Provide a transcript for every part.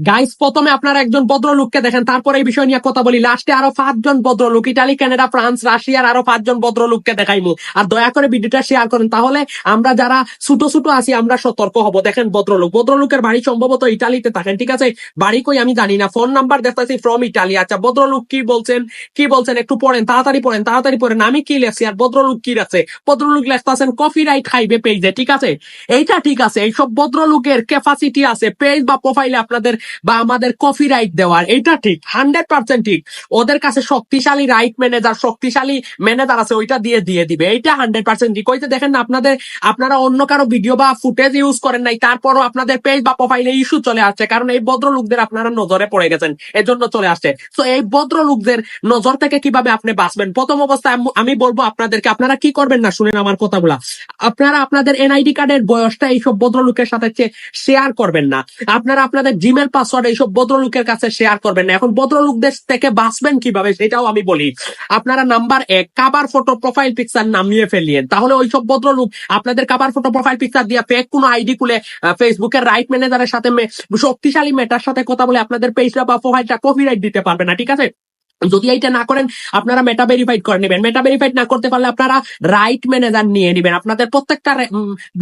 Guys, প্রথমে আপনারা একজন ভদ্রলোককে দেখেন, তারপরে এই বিষয় নিয়ে কথা বলি। লাস্টে আরো 5 জন ভদ্রলোক, ইটালি, কানাডা, ফ্রান্স, রাশিয়ার আরো 5 জন ভদ্রলোককে দেখাইমু। আর দয়া করে ভিডিওটা শেয়ার করেন, তাহলে আমরা যারা ছোট ছোট আছি আমরা সতর্ক হব। দেখেন ভদ্রলোকের বাড়ি সম্ভবত ইটালিতে থাকেন, ঠিক আছে? বাড়ি কই আমি জানি না, ফোন নাম্বার দেখতেছি ফ্রম ইটালি। আচ্ছা, ভদ্রলোক কি বলছেন একটু পড়েন, তাড়াতাড়ি পড়েন। আমি কি লেখছি আর ভদ্রলোক কি রাখছে? ভদ্রলোক লেখতেছেন কপিরাইট খাইবে পেজে, ঠিক আছে? এইটা ঠিক আছে, এইসব ভদ্রলোকের ক্যাপাসিটি আছে পেজ বা প্রোফাইলে আপনাদের বা আমাদের কপিরাইট দেওয়ার, এটা ঠিক, 100% ঠিক। ওদের কাছে শক্তিশালী শক্তিশালী ম্যানেজার আছে, ওইটা দিয়ে দিবে, এইটা 100% ঠিক। ওইটা দেখেন না, আপনারা অন্য কারো ভিডিও বা ফুটেজ ইউজ করেন নাই, তারপরও আপনাদের পেজ বা প্রোফাইলে ইস্যু চলে আসছে, কারণ এই ভদ্রলোকদের আপনারা নজরে পড়ে গেছেন, এজন্য চলে আসছে। তো এই ভদ্রলোকদের নজর থেকে কিভাবে আপনি বাঁচবেন? প্রথম অবস্থায় আমি বলবো আপনাদেরকে, আপনারা কি করবেন না, শুনেন আমার কথাগুলা। আপনারা আপনাদের এনআইডি কার্ডের বয়সটা এইসব ভদ্রলোকের সাথে শেয়ার করবেন না। আপনারা আপনাদের জিমেল পাসওয়ার্ড এইসব ভদ্রলোকের কাছে শেয়ার করবেন না। এখন ভদ্রলোকদের থেকে বাঁচবেন কিভাবে সেটাও আমি বলি। আপনারা number 1, cover photo profile picture নামিয়ে ফেলিয়েন, তাহলে ওইসব ভদ্রলোক আপনাদের কাভার ফটো প্রোফাইল পিকচার দিয়ে ফেক কোনো আইডি খুলে ফেসবুকের রাইট ম্যানেজারের সাথে শক্তিশালী মেটার সাথে কথা বলে আপনাদের পেজটা বা প্রোফাইলটা কপিরাইট দিতে পারবে না, ঠিক আছে? যদি এইটা না করেন, আপনারা মেটা ভেরিফাইড করে নেবেন। মেটা ভেরিফাইড না করতে পারলে আপনারা রাইট ম্যানেজার নিয়ে নেবেন। আপনাদের প্রত্যেকটা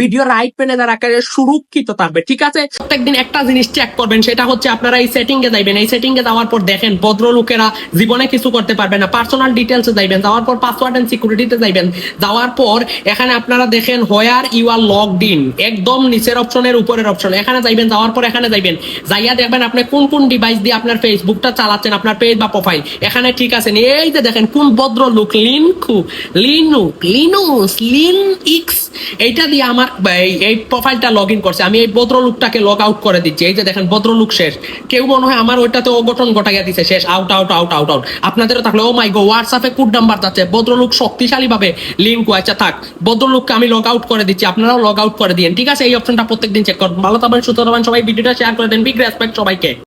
ভিডিও রাইট ম্যানেজার আকারে সুরক্ষিত থাকবে, ঠিক আছে? প্রত্যেকদিন একটা জিনিস চেক করবেন, সেটা হচ্ছে আপনারা এই সেটিং এ যাইবেন। এই সেটিং এ যাওয়ার পর দেখেন ভদ্রলোকেরা জীবনে কিছু করতে পারবে না। পার্সোনাল ডিটেলসে যাইবেন, যাওয়ার পর পাসওয়ার্ড এন্ড সিকিউরিটিতে যাইবেন। যাওয়ার পর এখানে আপনারা দেখেন where you are logged in, একদম নিচের অপশনের উপরের অপশন, এখানে যাইবেন। যাওয়ার পর এখানে যাইবেন, যাইয়া দেখবেন আপনি কোন কোন ডিভাইস দিয়ে আপনার ফেসবুকটা চালাচ্ছেন, আপনার পেজ বা প্রোফাইল এখানে ঠিক আছে। এই যে দেখেন কোন ভদ্রলোক, লিনক্স, এইটা দিয়ে আমার এই প্রোফাইলটা লগ ইন করছে। আমি এই ভদ্রলোকটাকে লগ আউট করে দিচ্ছি। এই যে দেখেন ভদ্রলোক শেষ। কেউ মনে হয় আমার ওইটাতে অঘটন ঘটাইয়া দিছে, শেষ, আউট। আপনাদেরও থাকলে ও মাই গো, হোয়াটসঅ্যাপে কোড নাম্বার যাচ্ছে, ভদ্রলোক শক্তিশালী ভাবে লিঙ্ক আচ্ছা থাক, ভদ্রলোককে আমি লগ আউট করে দিচ্ছি, আপনারাও লগ আউট করে দিন, ঠিক আছে? এই অপশনটা প্রত্যেকদিন চেক করুন। ভালো থাকবেন, সুস্থ থাকবেন সবাই। ভিডিওটা শেয়ার করে দেন। বিগ রেসপেক্ট সবাইকে।